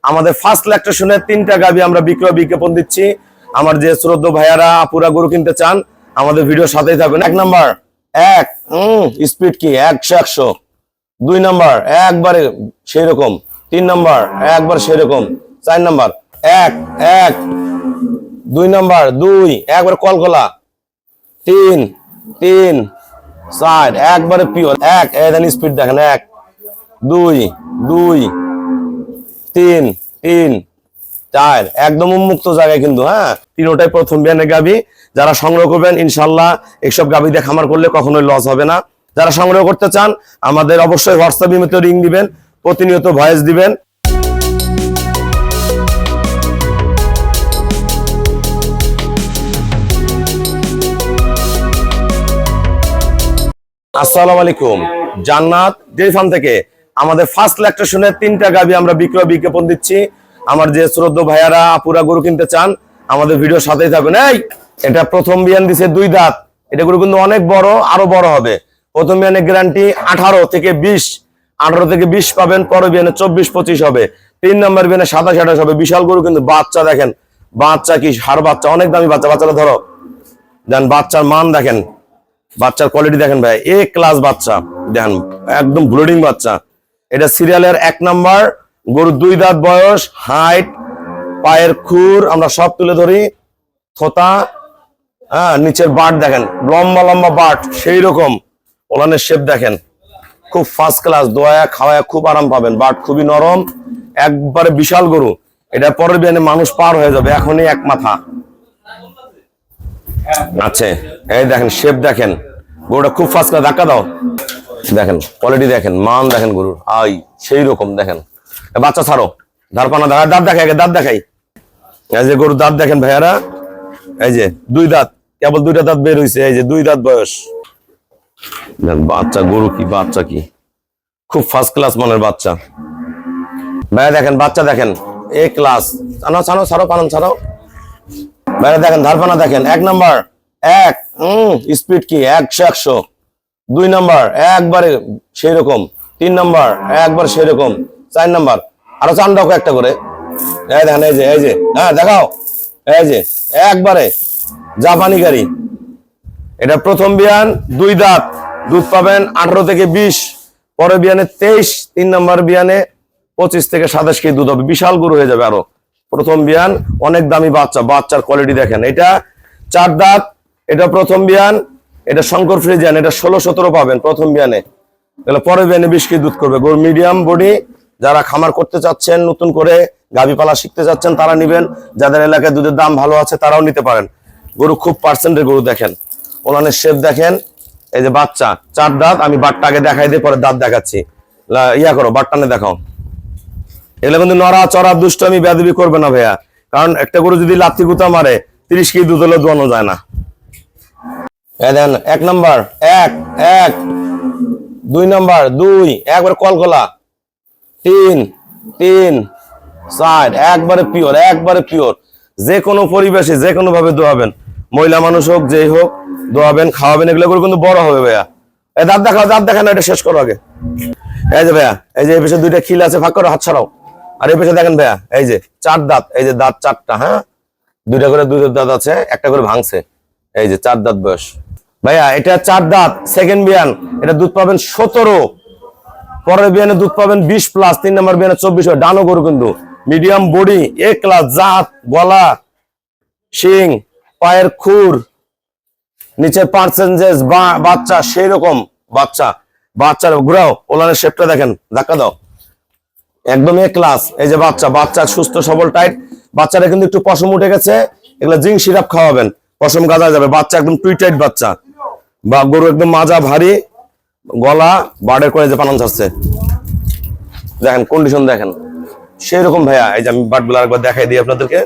আমাদের ফার্স্ট ল্যাকটেশনে 3টা গাভী আমরা বিক্রয় বিজ্ঞাপন দিচ্ছি। আমার যে শ্রদ্ধেয় ভাইয়ারা আপুরা গরু কিনতে চান আমাদের ভিডিওর সাথেই থাকবেন। 1 নাম্বার স্পিড কি 100 2 নাম্বার একবারে সেই রকম, 3 নাম্বার একবার সেই রকম, 4 নাম্বার 1 2 নাম্বার 2 একবার কলকলা, 3 4 একবারে পিওর 1 এদেন স্পিড দেখেন 1 2 3 4 একদম উন্মুক্ত জায়গায় কিন্তু হ্যাঁ তিনটাই প্রথম বিয়ানের গাভী। যারা সংগ্রহ করবেন ইনশাআল্লাহ এইসব গাভী দিয়ে খামার করলে কখনোই লস হবে না। যারা সংগ্রহ করতে চান আমাদের অবশ্যই হোয়াটসঅ্যাপ ইমেতে রিং দিবেন, প্রতিনিয়ত ভয়েস দিবেন। আসসালামু আলাইকুম, জান্নাত ডেইরি ফার্ম থেকে আমাদের ফার্স্ট ল্যাকটেশনের 3টা গাভী আমরা বিক্রয় বিজ্ঞাপন দিচ্ছি। আমার যে শ্রদ্ধেয় ভাইয়ারা আপুরা গরু কিনতে চান আমাদের ভিডিওর সাথেই থাকবেন। এটা প্রথম বিয়ান দিছে 2 দাঁত, এটা গরু কিন্তু অনেক বড়, আরো বড় হবে। প্রথম বিয়ানের গ্যারান্টি 18 থেকে 20 পাবেন, পরের বিয়ানে 24-25 হবে, 3 নাম্বার বিয়ানে 27-28 হবে। বিশাল গরু কিন্তু। বাচ্চা দেখেন, বাচ্চা কি হাড় বাচ্চা, অনেক দামি বাচ্চা। বাচ্চাটা ধরো দেন, বাচ্চার মান দেখেন, বাচ্চার কোয়ালিটি দেখেন ভাই, এ ক্লাস বাচ্চা দেখেন, একদম ব্লিডিং বাচ্চা। এটা সিরিয়ালের 1 নাম্বার গরু, 2 দাঁত বয়স, হাইট, পায়ের খুর আমরা সব তুলে ধরি, থোতা নিচের বাট দেখেন, লম্বা লম্বা বাট সেই রকম, ওলানের শেপ দেখেন, খুব ফার্স্ট ক্লাস। দোয়া খাওয়ায় খুব আরাম পাবেন, বাট খুবই নরম, একবারে বিশাল গরু। এটা পরের বিয়ানে মানুষ পার হয়ে যাবে, এখনই 1 মাথা আছে। এই দেখেন শেপ দেখেন, গরুটা খুব ফার্স্ট ক্লাস। ধাক্কা দাও, দেখেন কোয়ালিটি দেখেন, মান দেখেন গরুর সেই রকম দেখেন। বাচ্চা ছাড়ো, ধারপানা দাঁত দেখাই, দাঁত দেখাই। এই যে গরুর দাঁত দেখেন ভাইয়ারা, এই যে 2 দাঁত, কেবল 2টা দাঁত বের হয়েছে, এই যে 2 দাঁত বয়স। বাচ্চা গরু কি বাচ্চা কি, খুব ফার্স্ট ক্লাস মানের বাচ্চা ভাইয়া। দেখেন বাচ্চা দেখেন, এ ক্লাস। ছাড়ো পালন ছাড়ো ভাইয়া। দেখেন ধারপানা দেখেন, 1 নাম্বার স্পিড কি 100 2 নাম্বার একবারে সেই রকম, 3 নাম্বার একবার সেই রকম, 4 নাম্বার আরো চান রাখো একটা করে। দেখেন এই যে দেখাও, এই যে একবারে জাপানি গাড়ি। এটা প্রথম বিয়ান, 2 দাঁত, দুধ পাবেন 18 থেকে 20, পরের বিয়ানে 23, 3 নাম্বার বিয়ানে 25 থেকে 27 কেজি দুধ হবে। বিশাল গরু হয়ে যাবে আরো। প্রথম বিয়ান, অনেক দামি বাচ্চা, বাচ্চার কোয়ালিটি দেখেন। এটা 4 দাঁত, এটা প্রথম বিয়ান। এটা শঙ্কর ফ্রিজিয়ান, এটা 16-17 পাবেন প্রথম বিয়ানে। তাহলে পরের বিয়ানে 20 কেজি দুধ করবে। গরু মিডিয়াম বডি। যারা খামার করতে চাচ্ছেন, নতুন করে গাভী পালা শিখতে চাচ্ছেন তারা নিবেন। যাদের এলাকায় দুধের দাম ভালো আছে তারাও নিতে পারেন। গরু খুব পার্সেন্টের গরু দেখেন, ওলানের শেপ দেখেন। এই যে বাচ্চা 4 দাঁত, আমি বাটটা আগে দেখাই দিয়ে পরে দাঁত দেখাচ্ছি। করো, বাটটানে দেখাও। এগুলো কিন্তু নড়া চড়া দুষ্টমি বেয়াদবি করবে না ভাইয়া, কারণ একটা গরু যদি লাথি গুতা মারে 30 কেজি দুধ হলে দোয়ানো যায় না। দেন 1 নাম্বার 1 2 নাম্বার 2 একবার কলকলা, 3 4 একবারে পিওর। যে কোনো পরিবেশে যে কোনো ভাবে দোয়াবেন, মহিলা মানুষ হোক যেই হোক দোয়াবেন, খাওয়াবেন। এগুলো করে কিন্তু বড় হবে ভাইয়া। দাঁত দেখাও, দাঁত দেখা না, এটা শেষ করো আগে। এই যে ভাইয়া, এই যে এই পেছনে 2টা খিল আছে, ফাঁক করো, হাত ছাড়াও। আর এই পেছনে দেখেন ভাইয়া, এই যে 4 দাঁত, এই যে দাঁত 4টা, হ্যাঁ 2টা করে 2 দাঁত আছে, একটা করে ভাঙছে। এই যে 4 দাঁত বয়স ভাইয়া। এটা 4 দাঁত, সেকেন্ড বিয়ান। এটা দুধ পাবেন 17, পরের বিয়ানে দুধ পাবেন 20+, 3 নাম্বার বিয়ানে 24। ডানো গরু কিন্তু, মিডিয়াম বডি, এ ক্লাস। জাত, গলা, শিং, পায়ের খুর, নিচের পার্সেন্টেজ, বাচ্চা সেই রকম বাচ্চা। বাচ্চার ঘুরাও, ওলানের শেপটা দেখেন, ধাক্কা দাও, একদম এ ক্লাস। এই যে বাচ্চা সুস্থ সবল টাইট। বাচ্চারা কিন্তু একটু পশম উঠে গেছে, এগুলা জিঙ্ক সিরাপ খাওয়াবেন, পশম গাজা যাবে। বাচ্চা একদম টুই টাইট বাচ্চা, বা গরু একদম মাজা ভারী, গলা বাড়ের করে যে পালন ছাড়ছে দেখেন, কন্ডিশন দেখেন সেই রকম ভাইয়া। এই যে আমি বাটগুলো একবার দেখাই দিই আপনাদেরকে,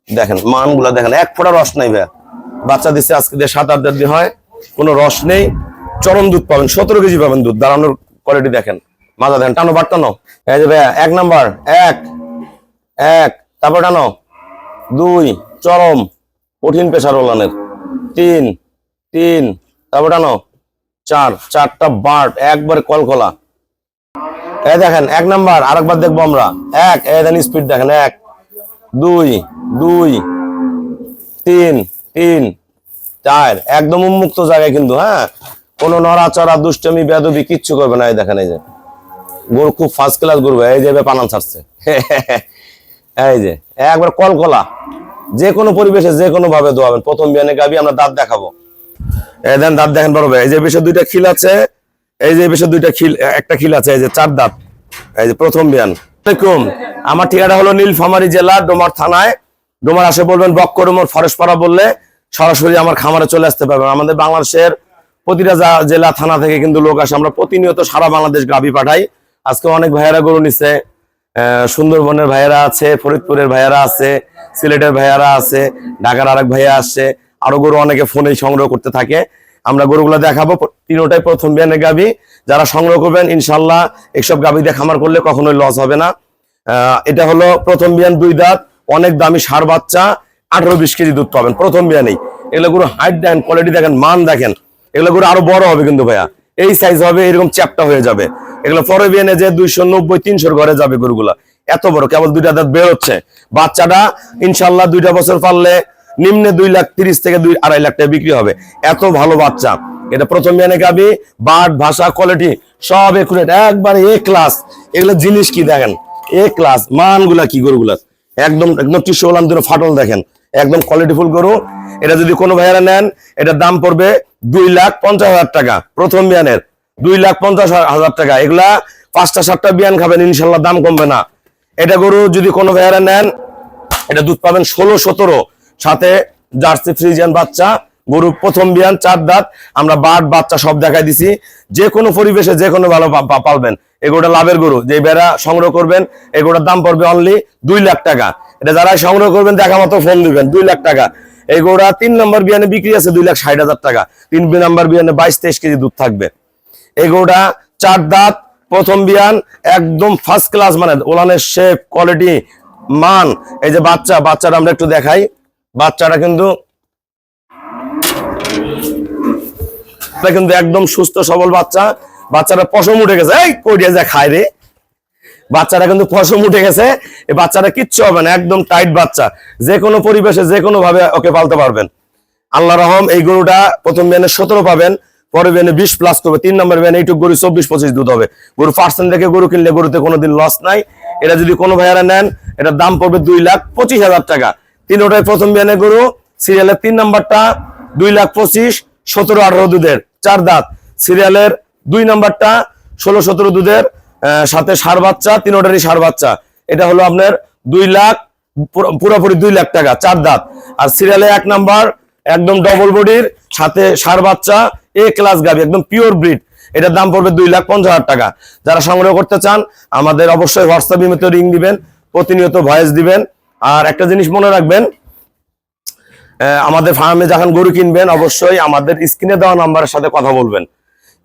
দেখেন মানগুলা দেখেন, 1 ফোঁটা রস নাই ভাইয়া। বাচ্চা দিচ্ছে আজকে দিয়ে 7-8 দিন হয়, কোনো রস নেই, চরম দুধ পাবেন, 17 কেজি পাবেন দুধ। দাঁড়ানোর কোয়ালিটি দেখেন, মাজা দেখেন, টানো বাট টানো। এই যে ভাইয়া 1 নাম্বার 1 তারপর টানো, 2 চরম কঠিন পেশার ওলানের, 3 তারপর টানো, 4 4টা বাট একবারে কলকলা। এই দেখেন 1 নাম্বার, আরেকবার দেখবো আমরা। 1, এই দেন স্পিড দেখেন, 1 2 2 3 3 4, একদম উন্মুক্ত জায়গায় কিন্তু, হ্যাঁ, কোনো নড়াচড়া দুষ্টমি বেয়াদবি কিচ্ছু করবে না। এই দেখেন, এই যে গরু খুব ফার্স্ট ক্লাস গরু, এই যে পানান ছাড়ছে এই যে একবার কলকলা, যে কোনো পরিবেশে যে কোনো ভাবে দোয়াবেন। প্রথম বিয়ানে গাবি, আমরা দাঁত দেখাবো। এই দেন দাঁত দেখেন বড় ভাই, এই যে বেশে 2টা খিল আছে, এই যে বেশে 2টা খিল, একটা খিল আছে, এই যে 4 দাঁত, এই যে প্রথম বিয়ান। আসসালামু আলাইকুম, আমার ঠিকানা হলো নীলফামারী জেলা ডোমার থানায়। ডোমার আসে বলবেন বক্করমোর ফরেশপাড়া বললে সরাসরি আমার খামারে চলে আসতে পারবেন। আমাদের বাংলাদেশের প্রতিটা জেলা থানা থেকে কিন্তু লোক আসে, আমরা প্রতিনিয়ত সারা বাংলাদেশ গাবি পাঠাই। আজকে অনেক ভাইয়েরা গরু নিচ্ছে, সুন্দরবনের ভাইয়েরা আছে, ফরিদপুরের ভাইয়েরা আছে, সিলেটের ভাইয়েরা আছে, ঢাকার আরেক ভাইয়া আসছে, আরো গরু অনেকে ফোনেই সংগ্রহ করতে থাকে। আমরা গরুগুলো দেখাবো, তিনটাই প্রথম বিয়ানের গাবি। যারা সংগ্রহ করবেন ইনশাল্লাহ এইসব গাবি দিয়ে খামার করলে কখনোই লস হবে না। এটা হলো প্রথম বিয়ান, 2 দাঁত, অনেক দামি ষাঁড় বাচ্চা, 18-20 কেজি দুধ পাবেন প্রথম বিয়ানেই। এগুলো গরু হাইট দেখেন, কোয়ালিটি দেখেন, মান দেখেন। এগুলো গরু আরো বড় হবে কিন্তু ভাইয়া, এই সাইজ হবে, এরকম চ্যাপটা হয়ে যাবে। এগুলো পরে বিয়ানে যে 290-300 ঘরে যাবে গরুগুলা, এত বড়। কেবল 2টা দাঁত বের হচ্ছে। বাচ্চাটা ইনশাল্লাহ 2টা বছর পারলে নিম্নে 2,30,000 থেকে 2-2.5 লাখ টাকা বিক্রি হবে, এত ভালো বাচ্চা। এটা প্রথম বিয়ানে গাবি, বাট ভাষা কোয়ালিটি সব একুরেট, একবারে এ ক্লাস। এগুলো জিনিস কি দেখেন, এ ক্লাস, মানগুলা কি গরুগুলা, একদম একদম টিস্যু বললাম, দুটো ফাটল দেখেন, একদম কোয়ালিটিফুল গরু। এটা যদি কোনো ভাইয়ারা নেন, এটার দাম পড়বে 2,50,000 টাকা প্রথম বিয়ানের, 2,50,000 টাকা। এগুলা 5টা-7টা বিয়ান খাবেন ইনশাল্লাহ, দাম কমবে না। এটা গরু যদি কোনো ভাইয়ারা নেন, এটা দুধ পাবেন 16-17, সাথে জার্সি ফ্রিজিয়ান বাচ্চা গরু, প্রথম বিয়ান, 4 দাঁত। আমরা বাট বাচ্চা সব দেখাই দিছি, যে কোনো পরিবেশে যে কোনো ভালো পালবেন। এগুলোটা লাভের গরু, যে বেড়া সংগ্রহ করবেন এগুলোর দাম পড়বে অনলি 2 লাখ টাকা। এটা যারা সংগ্রহ করবেন দেখা মতো ফোন দিবেন, 2 লাখ টাকা। এই গরুটা 3 নম্বর বিয়ানে বিক্রি আছে 2,60,000 টাকা, 3 নম্বর বিয়ানে 22-23 কেজি দুধ থাকবে। এই গরুটা 4 দাঁত, প্রথম বিয়ান, একদম ফার্স্ট ক্লাস, মানে ওলানের শেপ, কোয়ালিটি, মান। এই যে বাচ্চাটা আমরা একটু দেখাই, বাচ্চাটা কিন্তু একদম সুস্থ সবল বাচ্চা। বাচ্চাটা পশম উঠে গেছে, এই কইয়া যা খায় রে, বাচ্চাটা কিন্তু পশম উঠে গেছে। এই বাচ্চাটা কিচ্ছু হবে না, একদম টাইট বাচ্চা, যে কোনো পরিবেশে যে কোনো ভাবে ওকে পালতে পারবেন আল্লাহ রহম। এই গরুটা প্রথম বিয়ানে 17 পাবেন, পরে বিয়ানে 20+ করবে, 3 নম্বর বিয়ানে এইটুক গরু 24-25 দুধ হবে। গরু পার্সেন্ট দেখে গরু কিনলে গরুতে কোনোদিন লস নাই। এটা যদি কোনো ভাইয়ারা নেন, এটার দাম পড়বে 2,25,000 টাকা। তিনটাই প্রথম বিয়ানে গরু, সিরিয়ালের 3 নাম্বারটা 2,25,000, 17-18 দুধের, 4 দাঁত। সিরিয়ালের 2 নাম্বারটা 16-17 দুধের, সাথে ষাঁড় বাচ্চা, তিনটারই ষাঁড় বাচ্চা। এটা হলো আপনার 2 লাখ, পুরোপুরি 2 লাখ টাকা, 4 দাঁত। আর সিরিয়ালে 1 নাম্বার একদম ডবল বডির, সাথে ষাঁড় বাচ্চা, এ ক্লাস গাবি, একদম পিওর ব্রিড। এটার দাম পড়বে 2,50,000 টাকা। যারা সংগ্রহ করতে চান আমাদের অবশ্যই হোয়াটসঅ্যাপ ইমেতে রিং দিবেন, প্রতিনিয়ত ভয়েস দিবেন। আর একটা জিনিস মনে রাখবেন, আমাদের ফার্মে যখন গরু কিনবেন অবশ্যই আমাদের স্ক্রিনে দেওয়া নাম্বারের সাথে কথা বলবেন।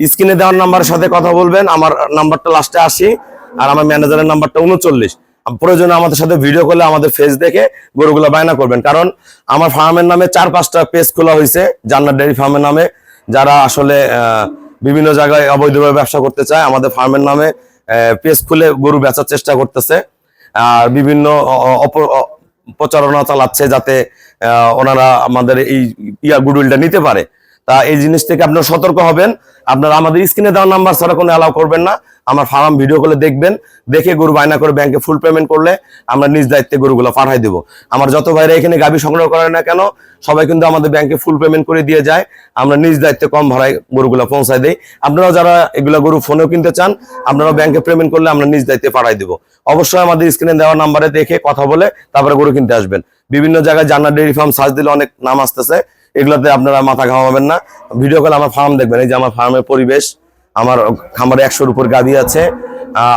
স্ক্রিনে দেওয়ার নাম্বারের সাথে কথা বলবেন। আমার নাম্বারটা লাস্টে 80 আর আমার ম্যানেজারের নাম্বারটা 39। প্রয়োজনে আমাদের সাথে ভিডিও করলে আমাদের ফেস দেখে গরুগুলো বায়না করবেন। কারণ আমার ফার্মের নামে 4-5টা পেজ খোলা হয়েছে জান্নাত ডেইরি ফার্মের নামে। যারা আসলে বিভিন্ন জায়গায় অবৈধভাবে ব্যবসা করতে চায়, আমাদের ফার্মের নামে পেজ খুলে গরু বেচার চেষ্টা করতেছে, আর বিভিন্ন প্রচারণা চালাচ্ছে যাতে ওনারা আমাদের এই গুডউইলটা নিতে পারে। তা এই জিনিস থেকে আপনারা সতর্ক হবেন। আপনারা আমাদের স্ক্রিনে দেওয়া নাম্বার ছাড়া কোনো অ্যালাউ করবেন না। আমার ফার্ম ভিডিও করে দেখবেন, দেখে গরু বায়না করে ব্যাংকে ফুল পেমেন্ট করলে আমরা নিজ দায়িত্বে গরুগুলো পাঠাই দেবো। আমার যত ভাইরা এখানে গাভী সংগ্রহ করে না কেন, সবাই কিন্তু আমাদের ব্যাংকে ফুল পেমেন্ট করে দিয়ে যায়। আমরা নিজ দায়িত্বে কম ভাড়ায় গরুগুলো পৌঁছায় দেই। আপনারাও যারা এগুলো গরু ফোনেও কিনতে চান, আপনারাও ব্যাংকে পেমেন্ট করলে আমরা নিজ দায়িত্বে পাঠাই দেবো। অবশ্যই আমাদের স্ক্রিনে দেওয়া নাম্বারে দেখে কথা বলে তারপরে গরু কিনতে আসবেন। বিভিন্ন জায়গায় জান্নাত ডেইরি ফার্ম সার্চ দিলে অনেক নাম আসতেছে, এগুলোতে আপনারা মাথা ঘামাবেন না। ভিডিও কলে আমার ফার্ম দেখবেন। এই যে আমার ফার্মের পরিবেশ, আমার খামারে 100-র উপর গাভী আছে।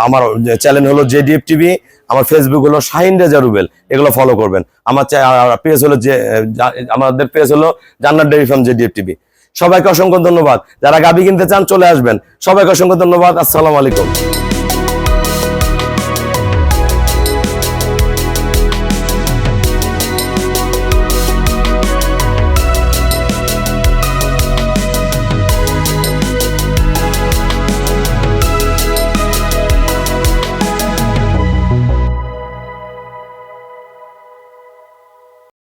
আমার চ্যানেল হলো JDF TV, আমার ফেসবুক হলো শাহিন রেজা রুবেল, এগুলো ফলো করবেন। আমার পেজ হলো আমাদের পেজ হলো জান্নাত ডেইরি ফার্ম JDF TV। সবাইকে অসংখ্য ধন্যবাদ। যারা গাভী কিনতে চান চলে আসবেন। সবাইকে অসংখ্য ধন্যবাদ। আসসালামু আলাইকুম।